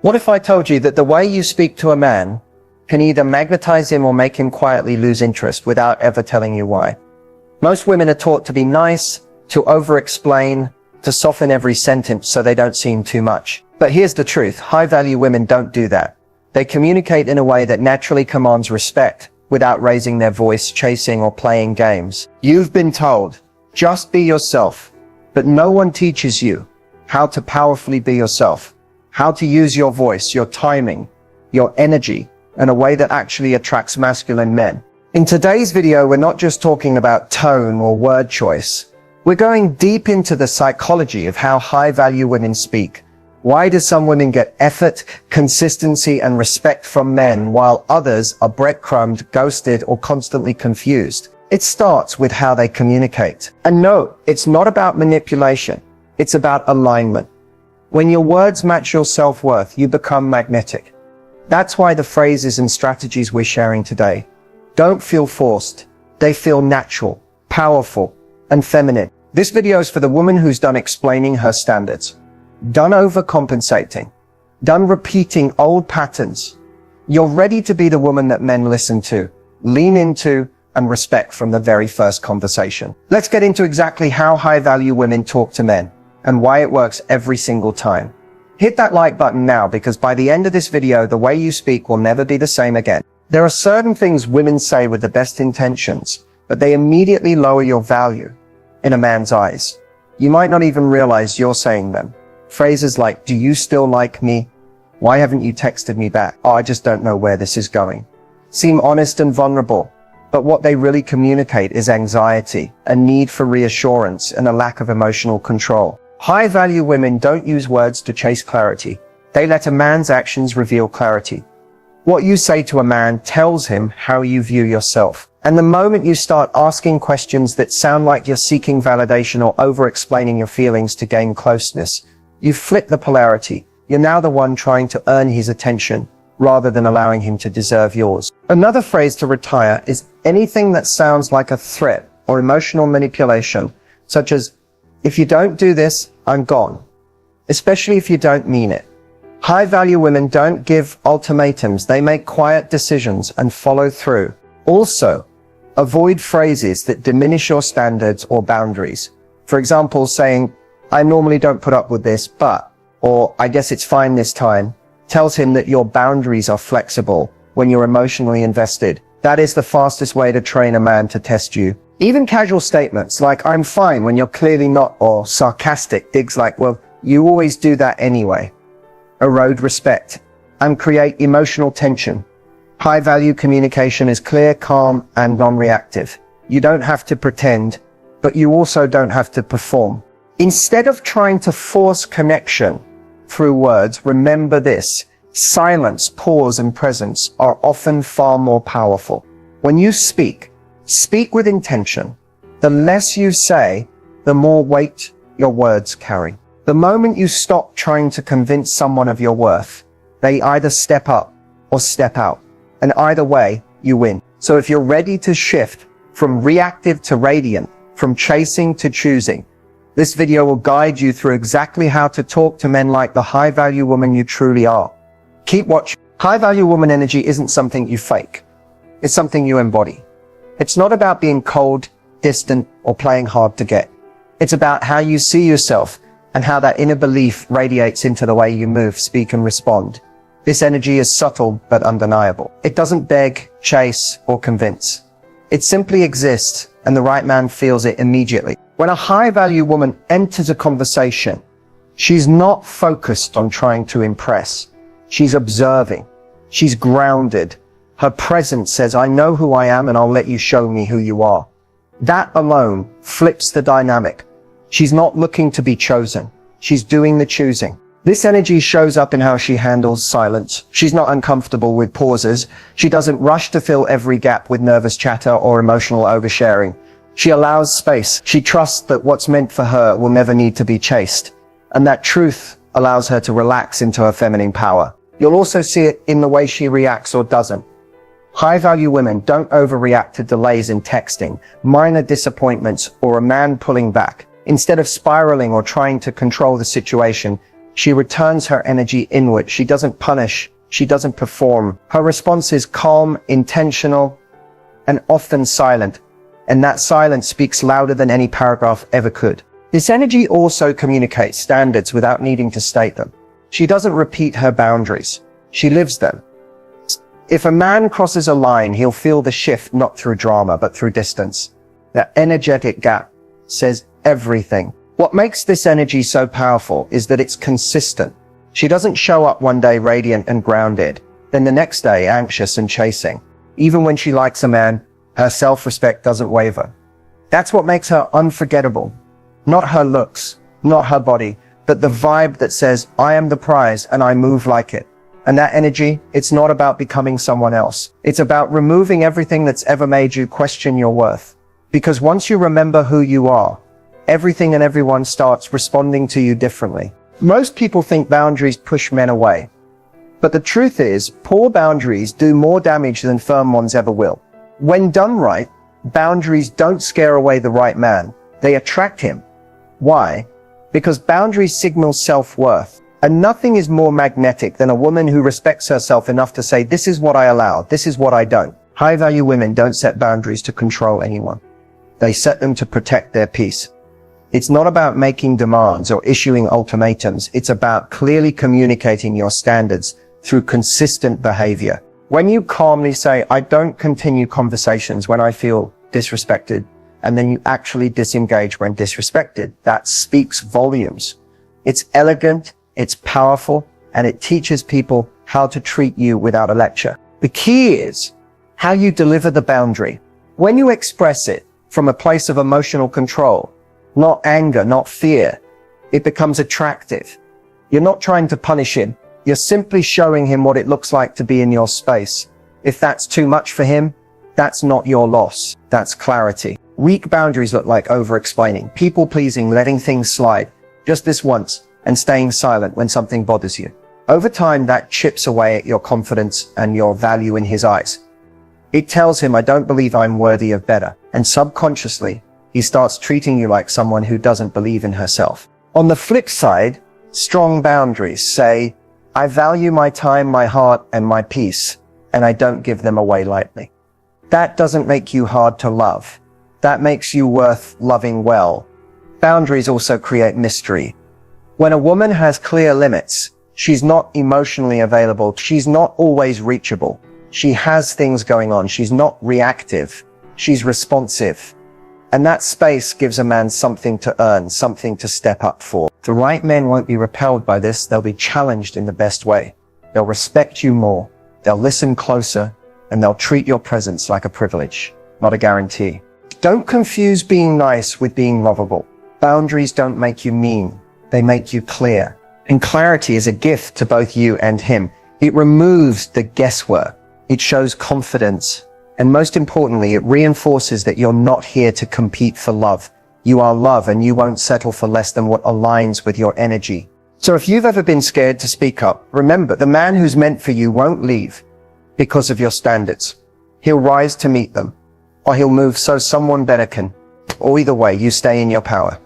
What if I told you that the way you speak to a man can either magnetize him or make him quietly lose interest without ever telling you why? Most women are taught to be nice, to over-explain, to soften every sentence so they don't seem too much. But here's the truth. High-value women don't do that. They communicate in a way that naturally commands respect without raising their voice, chasing, or playing games. You've been told, just be yourself. But no one teaches you how to powerfully be yourself, how to use your voice, your timing, your energy in a way that actually attracts masculine men. In today's video, we're not just talking about tone or word choice. We're going deep into the psychology of how high-value women speak. Why do some women get effort, consistency, and respect from men, while others are breadcrumbed, ghosted, or constantly confused? It starts with how they communicate. And no, it's not about manipulation. It's about alignment. When your words match your self-worth, you become magnetic. That's why the phrases and strategies we're sharing today don't feel forced. They feel natural, powerful, and feminine. This video is for the woman who's done explaining her standards, done overcompensating, done repeating old patterns. You're ready to be the woman that men listen to, lean into, and respect from the very first conversation. Let's get into exactly how high-value women talk to men and why it works every single time. Hit that like button now, because by the end of this video, the way you speak will never be the same again. There are certain things women say with the best intentions, but they immediately lower your value in a man's eyes. You might not even realize you're saying them. Phrases like, do you still like me? Why haven't you texted me back? Oh, I just don't know where this is going. Seem honest and vulnerable, but what they really communicate is anxiety, a need for reassurance, and a lack of emotional control. High-value women don't use words to chase clarity. They let a man's actions reveal clarity. What you say to a man tells him how you view yourself. And the moment you start asking questions that sound like you're seeking validation or over-explaining your feelings to gain closeness, you flip the polarity. You're now the one trying to earn his attention rather than allowing him to deserve yours. Another phrase to retire is anything that sounds like a threat or emotional manipulation, such as, if you don't do this, I'm gone. Especially if you don't mean it. High-value women don't give ultimatums. They make quiet decisions and follow through. Also, avoid phrases that diminish your standards or boundaries. For example, saying, I normally don't put up with this, but, or I guess it's fine this time, tells him that your boundaries are flexible when you're emotionally invested. That is the fastest way to train a man to test you. Even casual statements like, I'm fine, when you're clearly not, or sarcastic digs like, well, you always do that anyway, erode respect and create emotional tension. High-value communication is clear, calm, and non-reactive. You don't have to pretend, but you also don't have to perform. Instead of trying to force connection through words, remember this: silence, pause, and presence are often far more powerful. When you speak with intention. The less you say, the more weight your words carry. The moment you stop trying to convince someone of your worth, they either step up or step out. And either way, you win. So if you're ready to shift from reactive to radiant, from chasing to choosing, this video will guide you through exactly how to talk to men like the high-value woman you truly are. Keep watching. High-value woman energy isn't something you fake. It's something you embody. It's not about being cold, distant, or playing hard to get. It's about how you see yourself and how that inner belief radiates into the way you move, speak, and respond. This energy is subtle but undeniable. It doesn't beg, chase, or convince. It simply exists, and the right man feels it immediately. When a high-value woman enters a conversation, she's not focused on trying to impress. She's observing. She's grounded. Her presence says, I know who I am and I'll let you show me who you are. That alone flips the dynamic. She's not looking to be chosen. She's doing the choosing. This energy shows up in how she handles silence. She's not uncomfortable with pauses. She doesn't rush to fill every gap with nervous chatter or emotional oversharing. She allows space. She trusts that what's meant for her will never need to be chased. And that truth allows her to relax into her feminine power. You'll also see it in the way she reacts or doesn't. High-value women don't overreact to delays in texting, minor disappointments, or a man pulling back. Instead of spiraling or trying to control the situation, She returns her energy inward. She doesn't punish. She doesn't perform. Her response is calm, intentional, and often silent. And that silence speaks louder than any paragraph ever could. This energy also communicates standards without needing to state them. She doesn't repeat her boundaries. She lives them. If a man crosses a line, he'll feel the shift not through drama, but through distance. That energetic gap says everything. What makes this energy so powerful is that it's consistent. She doesn't show up one day radiant and grounded, then the next day anxious and chasing. Even when she likes a man, her self-respect doesn't waver. That's what makes her unforgettable. Not her looks, not her body, but the vibe that says, I am the prize and I move like it. And that energy, it's not about becoming someone else. It's about removing everything that's ever made you question your worth. Because once you remember who you are, everything and everyone starts responding to you differently. Most people think boundaries push men away. But the truth is, poor boundaries do more damage than firm ones ever will. When done right, boundaries don't scare away the right man. They attract him. Why? Because boundaries signal self-worth. And nothing is more magnetic than a woman who respects herself enough to say, this is what I allow, this is what I don't. High-value women don't set boundaries to control anyone. They set them to protect their peace. It's not about making demands or issuing ultimatums. It's about clearly communicating your standards through consistent behavior. When you calmly say, I don't continue conversations when I feel disrespected, and then you actually disengage when disrespected, that speaks volumes. It's elegant, it's powerful, and it teaches people how to treat you without a lecture. The key is how you deliver the boundary. When you express it from a place of emotional control, not anger, not fear, it becomes attractive. You're not trying to punish him. You're simply showing him what it looks like to be in your space. If that's too much for him, that's not your loss. That's clarity. Weak boundaries look like over-explaining, people-pleasing, letting things slide just this once, and staying silent when something bothers you. Over time, that chips away at your confidence and your value in his eyes. It tells him, I don't believe I'm worthy of better. And subconsciously, he starts treating you like someone who doesn't believe in herself. On the flip side, strong boundaries say, I value my time, my heart, and my peace, and I don't give them away lightly. That doesn't make you hard to love. That makes you worth loving well. Boundaries also create mystery. When a woman has clear limits, she's not emotionally available. She's not always reachable. She has things going on. She's not reactive. She's responsive. And that space gives a man something to earn, something to step up for. The right men won't be repelled by this. They'll be challenged in the best way. They'll respect you more. They'll listen closer, and they'll treat your presence like a privilege, not a guarantee. Don't confuse being nice with being lovable. Boundaries don't make you mean. They make you clear. And clarity is a gift to both you and him. It removes the guesswork. It shows confidence. And most importantly, it reinforces that you're not here to compete for love. You are love, and you won't settle for less than what aligns with your energy. So if you've ever been scared to speak up, remember, the man who's meant for you won't leave because of your standards. He'll rise to meet them, or he'll move so someone better can. Or either way, you stay in your power.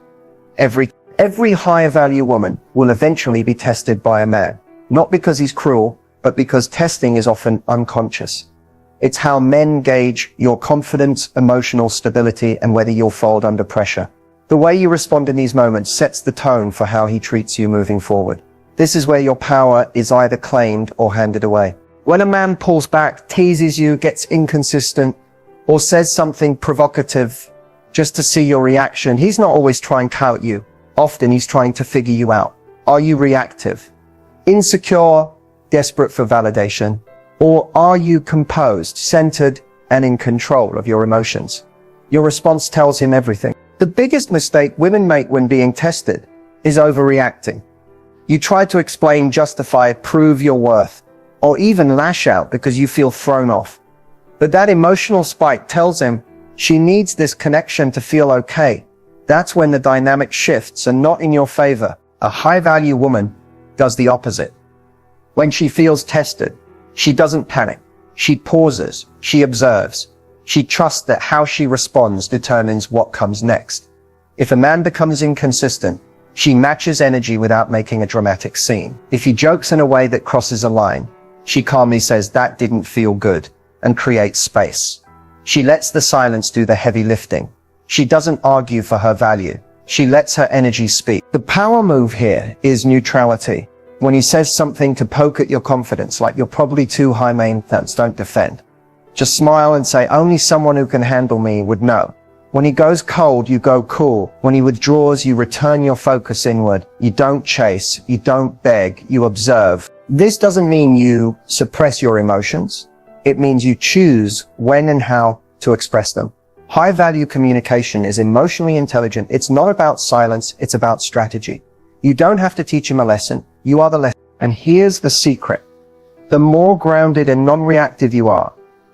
Every higher value woman will eventually be tested by a man, not because he's cruel, but because testing is often unconscious. It's how men gauge your confidence, emotional stability, and whether you'll fold under pressure. The way you respond in these moments sets the tone for how he treats you moving forward. This is where your power is either claimed or handed away. When a man pulls back, teases you, gets inconsistent, or says something provocative just to see your reaction, he's not always trying to out you. Often he's trying to figure you out. Are you reactive, insecure, desperate for validation? Or are you composed, centered, and in control of your emotions? Your response tells him everything. The biggest mistake women make when being tested is overreacting. You try to explain, justify, prove your worth, or even lash out because you feel thrown off. But that emotional spike tells him she needs this connection to feel okay. That's when the dynamic shifts and not in your favor. A high-value woman does the opposite. When she feels tested, she doesn't panic. She pauses. She observes. She trusts that how she responds determines what comes next. If a man becomes inconsistent, She matches energy without making a dramatic scene. If he jokes in a way that crosses a line, she calmly says, "That didn't feel good," and creates space. She lets the silence do the heavy lifting. She doesn't argue for her value. She lets her energy speak. The power move here is neutrality. When he says something to poke at your confidence, like "You're probably too high maintenance, don't defend," just smile and say, "Only someone who can handle me would know." When he goes cold, you go cool. When he withdraws, you return your focus inward. You don't chase, you don't beg, you observe. This doesn't mean you suppress your emotions. It means you choose when and how to express them. High-value communication is emotionally intelligent. It's not about silence, it's about strategy. You don't have to teach him a lesson. You are the lesson. And here's the secret. The more grounded and non-reactive you are,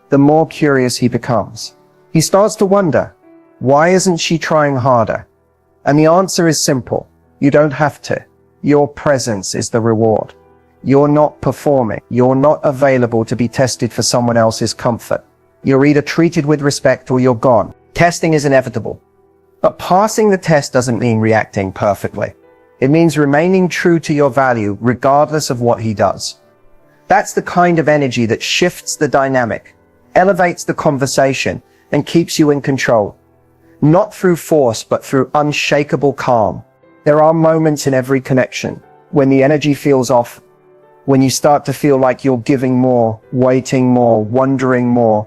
the more curious he becomes. He starts to wonder, why isn't she trying harder? And the answer is simple. You don't have to. Your presence is the reward. You're not performing. You're not available to be tested for someone else's comfort. You're either treated with respect or you're gone. Testing is inevitable. But passing the test doesn't mean reacting perfectly. It means remaining true to your value regardless of what he does. That's the kind of energy that shifts the dynamic, elevates the conversation, and keeps you in control. Not through force, but through unshakable calm. There are moments in every connection when the energy feels off, when you start to feel like you're giving more, waiting more, wondering more.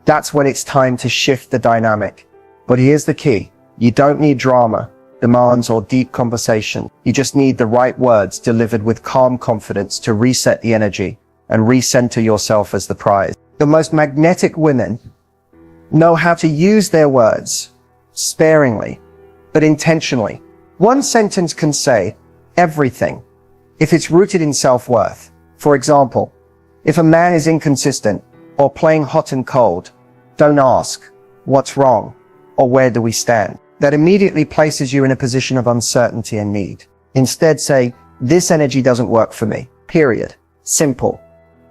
That's when it's time to shift the dynamic. But here's the key. You don't need drama, demands, or deep conversation. You just need the right words delivered with calm confidence to reset the energy and recenter yourself as the prize. The most magnetic women know how to use their words sparingly, but intentionally. One sentence can say everything if it's rooted in self-worth. For example, if a man is inconsistent or playing hot and cold, don't ask, "What's wrong?" or "Where do we stand?" That immediately places you in a position of uncertainty and need. Instead say, "This energy doesn't work for me." Period. Simple.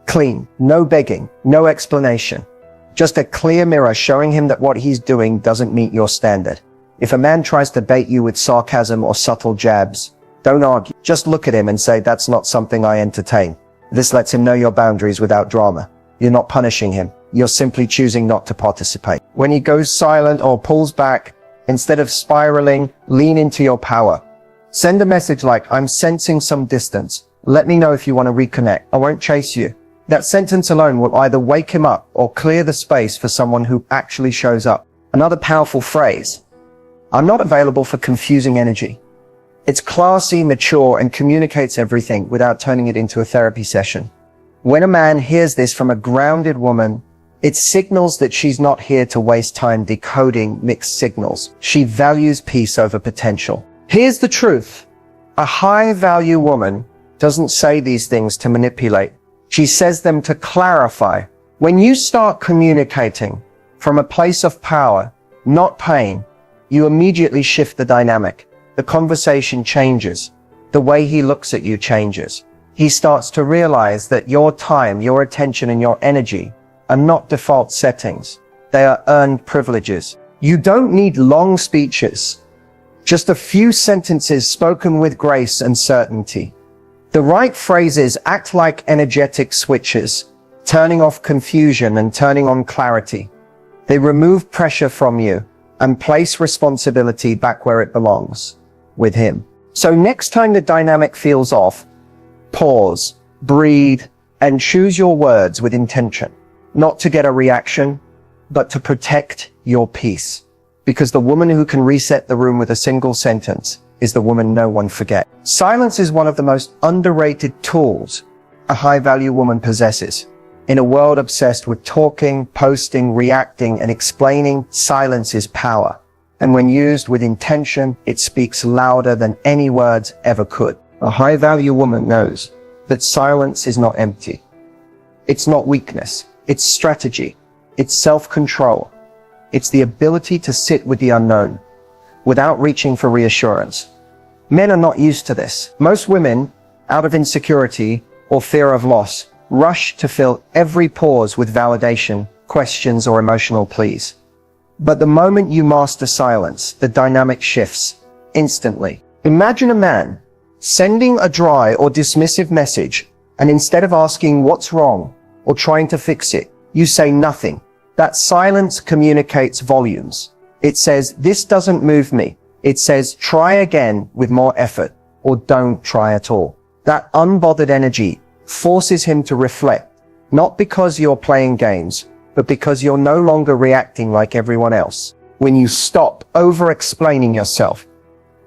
Clean. No begging. No explanation. Just a clear mirror showing him that what he's doing doesn't meet your standard. If a man tries to bait you with sarcasm or subtle jabs, don't argue. Just look at him and say, "That's not something I entertain." This lets him know your boundaries without drama. You're not punishing him. You're simply choosing not to participate. When he goes silent or pulls back, instead of spiraling, lean into your power. Send a message like, "I'm sensing some distance. Let me know if you want to reconnect. I won't chase you." That sentence alone will either wake him up or clear the space for someone who actually shows up. Another powerful phrase. I'm not available for confusing energy. It's classy, mature, and communicates everything without turning it into a therapy session. When a man hears this from a grounded woman, it signals that she's not here to waste time decoding mixed signals. She values peace over potential. Here's the truth. A high-value woman doesn't say these things to manipulate. She says them to clarify. When you start communicating from a place of power, not pain, you immediately shift the dynamic. The conversation changes. The way he looks at you changes. He starts to realize that your time, your attention, and your energy are not default settings. They are earned privileges. You don't need long speeches. Just a few sentences spoken with grace and certainty. The right phrases act like energetic switches, turning off confusion and turning on clarity. They remove pressure from you and place responsibility back where it belongs, with him. So next time the dynamic feels off, pause, breathe, and choose your words with intention. Not to get a reaction, but to protect your peace. Because the woman who can reset the room with a single sentence is the woman no one forgets. Silence is one of the most underrated tools a high-value woman possesses. In a world obsessed with talking, posting, reacting, and explaining, silence is power. And when used with intention, it speaks louder than any words ever could. A high-value woman knows that silence is not empty. It's not weakness. It's strategy. It's self-control. It's the ability to sit with the unknown without reaching for reassurance. Men are not used to this. Most women, out of insecurity or fear of loss, rush to fill every pause with validation, questions, or emotional pleas. But the moment you master silence, the dynamic shifts instantly. Imagine a man sending a dry or dismissive message, and instead of asking what's wrong or trying to fix it, you say nothing. That silence communicates volumes. It says, this doesn't move me. It says, try again with more effort, or don't try at all. That unbothered energy forces him to reflect, not because you're playing games, but because you're no longer reacting like everyone else. When you stop over-explaining yourself,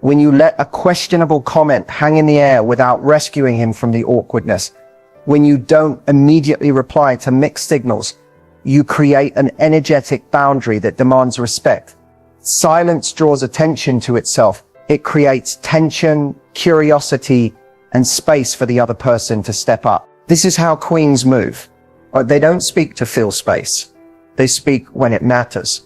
when you let a questionable comment hang in the air without rescuing him from the awkwardness, when you don't immediately reply to mixed signals, you create an energetic boundary that demands respect. Silence draws attention to itself. It creates tension, curiosity, and space for the other person to step up. This is how queens move. They don't speak to fill space. They speak when it matters.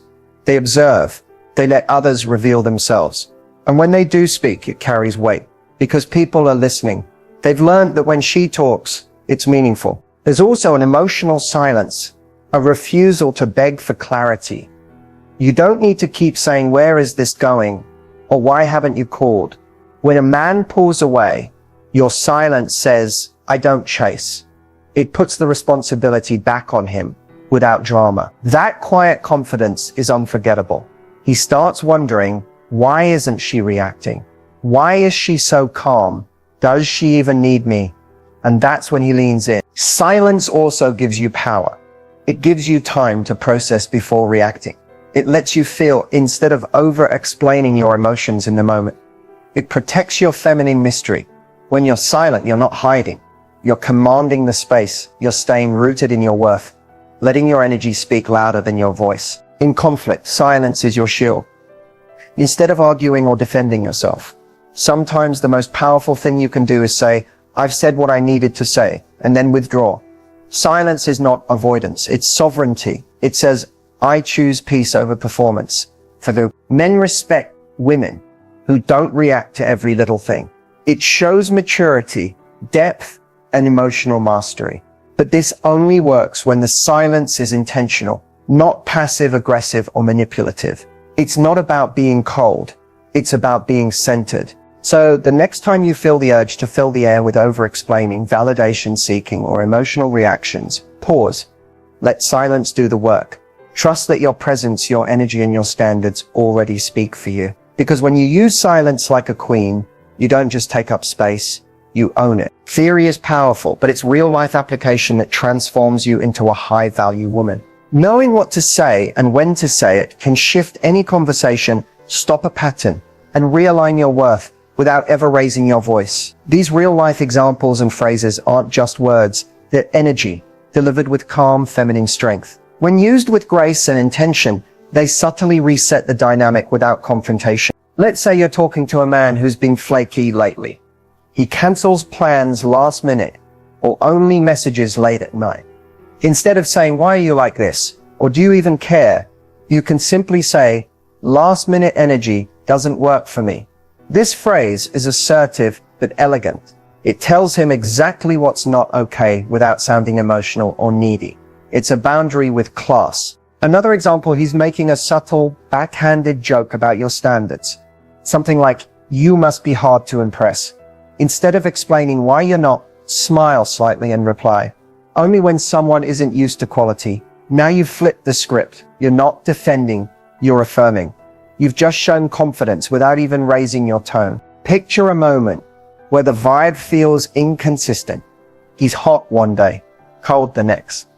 They observe. They let others reveal themselves. And when they do speak, it carries weight because people are listening. They've learned that when she talks, it's meaningful. There's also an emotional silence, a refusal to beg for clarity. You don't need to keep saying, where is this going? Or why haven't you called? When a man pulls away, your silence says, I don't chase. It puts the responsibility back on him without drama. That quiet confidence is unforgettable. He starts wondering, why isn't she reacting? Why is she so calm? Does she even need me? And that's when he leans in. Silence also gives you power. It gives you time to process before reacting. It lets you feel instead of over-explaining your emotions in the moment. It protects your feminine mystery. When you're silent, you're not hiding. You're commanding the space. You're staying rooted in your worth, letting your energy speak louder than your voice. In conflict, silence is your shield. Instead of arguing or defending yourself, sometimes the most powerful thing you can do is say, I've said what I needed to say, and then withdraw. Silence is not avoidance, it's sovereignty. It says, I choose peace over performance. Men respect women who don't react to every little thing. It shows maturity, depth, and emotional mastery. But this only works when the silence is intentional, not passive-aggressive or manipulative. It's not about being cold. It's about being centered. So the next time you feel the urge to fill the air with over-explaining, validation-seeking, or emotional reactions, pause. Let silence do the work. Trust that your presence, your energy, and your standards already speak for you. Because when you use silence like a queen, you don't just take up space, you own it. Theory is powerful, but it's real-life application that transforms you into a high-value woman. Knowing what to say and when to say it can shift any conversation, stop a pattern, and realign your worth without ever raising your voice. These real-life examples and phrases aren't just words, they're energy, delivered with calm, feminine strength. When used with grace and intention, they subtly reset the dynamic without confrontation. Let's say you're talking to a man who's been flaky lately. He cancels plans last minute or only messages late at night. Instead of saying, why are you like this? Or do you even care? You can simply say, last minute energy doesn't work for me. This phrase is assertive but elegant. It tells him exactly what's not okay without sounding emotional or needy. It's a boundary with class. Another example, he's making a subtle, backhanded joke about your standards. Something like, you must be hard to impress. Instead of explaining why you're not, smile slightly and reply, only when someone isn't used to quality. Now you've flipped the script. You're not defending, you're affirming. You've just shown confidence without even raising your tone. Picture a moment where the vibe feels inconsistent. He's hot one day, cold the next.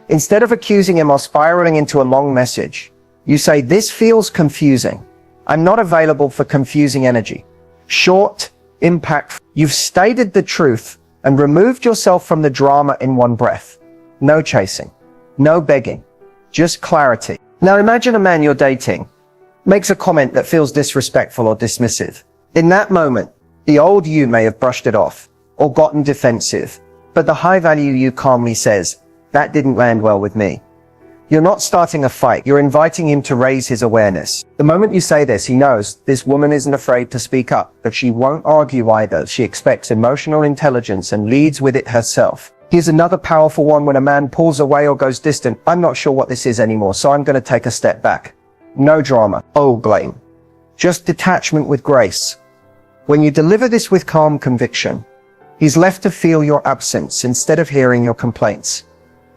Instead of accusing him or spiraling into a long message, you say, this feels confusing. I'm not available for confusing energy. Short, impact. You've stated the truth and removed yourself from the drama in one breath. No chasing, no begging, just clarity. Now imagine a man you're dating makes a comment that feels disrespectful or dismissive. In that moment, the old you may have brushed it off or gotten defensive, but the high value you calmly says, that didn't land well with me. You're not starting a fight, you're inviting him to raise his awareness. The moment you say this, he knows this woman isn't afraid to speak up, but she won't argue either. She expects emotional intelligence and leads with it herself. Here's another powerful one when a man pulls away or goes distant. I'm not sure what this is anymore, so I'm going to take a step back. No drama, oh blame. Just detachment with grace. When you deliver this with calm conviction, he's left to feel your absence instead of hearing your complaints.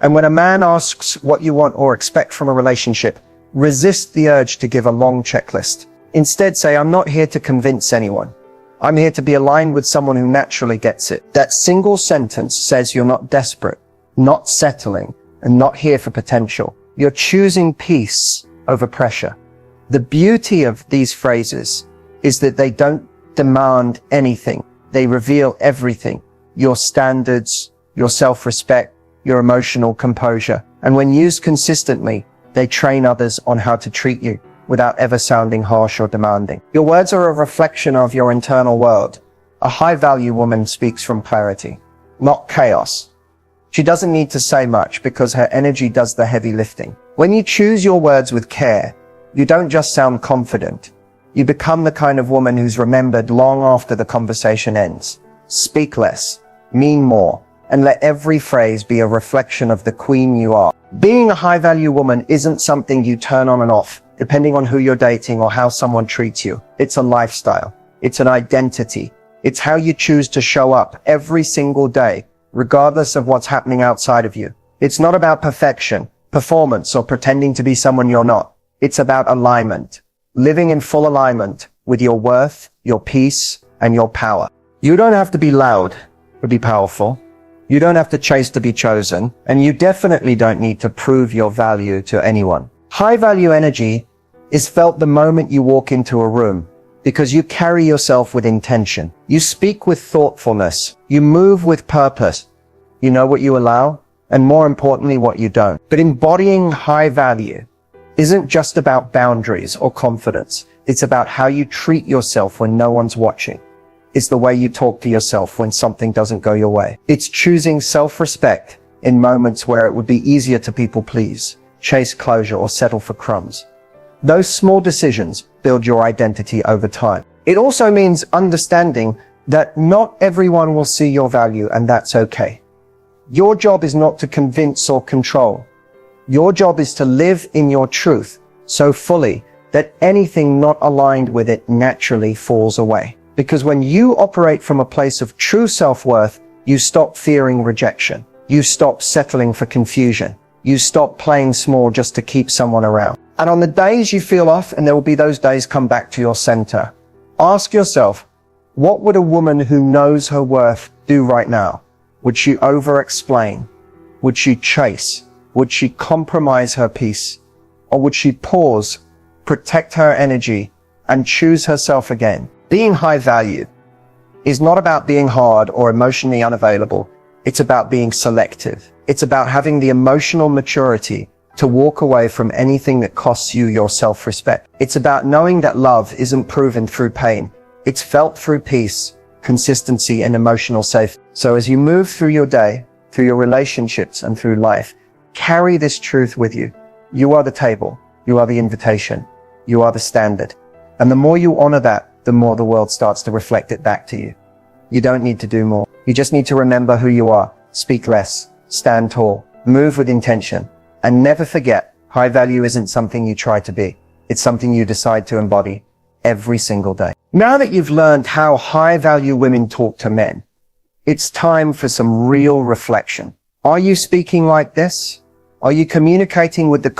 And when a man asks what you want or expect from a relationship, resist the urge to give a long checklist. Instead say, I'm not here to convince anyone. I'm here to be aligned with someone who naturally gets it. That single sentence says you're not desperate, not settling, and not here for potential. You're choosing peace over pressure. The beauty of these phrases is that they don't demand anything. They reveal everything. Your standards, your self-respect, your emotional composure. And when used consistently, they train others on how to treat you without ever sounding harsh or demanding. Your words are a reflection of your internal world. A high-value woman speaks from clarity, not chaos. She doesn't need to say much because her energy does the heavy lifting. When you choose your words with care, you don't just sound confident. You become the kind of woman who's remembered long after the conversation ends. Speak less, mean more, and let every phrase be a reflection of the queen you are. Being a high-value woman isn't something you turn on and off, depending on who you're dating or how someone treats you. It's a lifestyle. It's an identity. It's how you choose to show up every single day, regardless of what's happening outside of you. It's not about perfection, performance, or pretending to be someone you're not. It's about alignment. Living in full alignment with your worth, your peace, and your power. You don't have to be loud to be powerful. You don't have to chase to be chosen. And you definitely don't need to prove your value to anyone. High value energy is felt the moment you walk into a room because you carry yourself with intention. You speak with thoughtfulness. You move with purpose. You know what you allow, and more importantly, what you don't. But embodying high value isn't just about boundaries or confidence. It's about how you treat yourself when no one's watching. It's the way you talk to yourself when something doesn't go your way. It's choosing self-respect in moments where it would be easier to people please, chase closure, or settle for crumbs. Those small decisions build your identity over time. It also means understanding that not everyone will see your value, and that's okay. Your job is not to convince or control. Your job is to live in your truth so fully that anything not aligned with it naturally falls away. Because when you operate from a place of true self-worth, you stop fearing rejection. You stop settling for confusion. You stop playing small just to keep someone around. And on the days you feel off, and there will be those days, come back to your center. Ask yourself, what would a woman who knows her worth do right now? Would she over-explain? Would she chase? Would she compromise her peace? Or would she pause, protect her energy, and choose herself again? Being high value is not about being hard or emotionally unavailable. It's about being selective. It's about having the emotional maturity to walk away from anything that costs you your self-respect. It's about knowing that love isn't proven through pain. It's felt through peace, consistency, and emotional safety. So as you move through your day, through your relationships, and through life, carry this truth with you. You are the table. You are the invitation. You are the standard. And the more you honor that, the more the world starts to reflect it back to you. You don't need to do more. You just need to remember who you are. Speak less. Stand tall. Move with intention. And never forget, high value isn't something you try to be. It's something you decide to embody every single day. Now that you've learned how high value women talk to men, it's time for some real reflection. Are you speaking like this? Are you communicating with the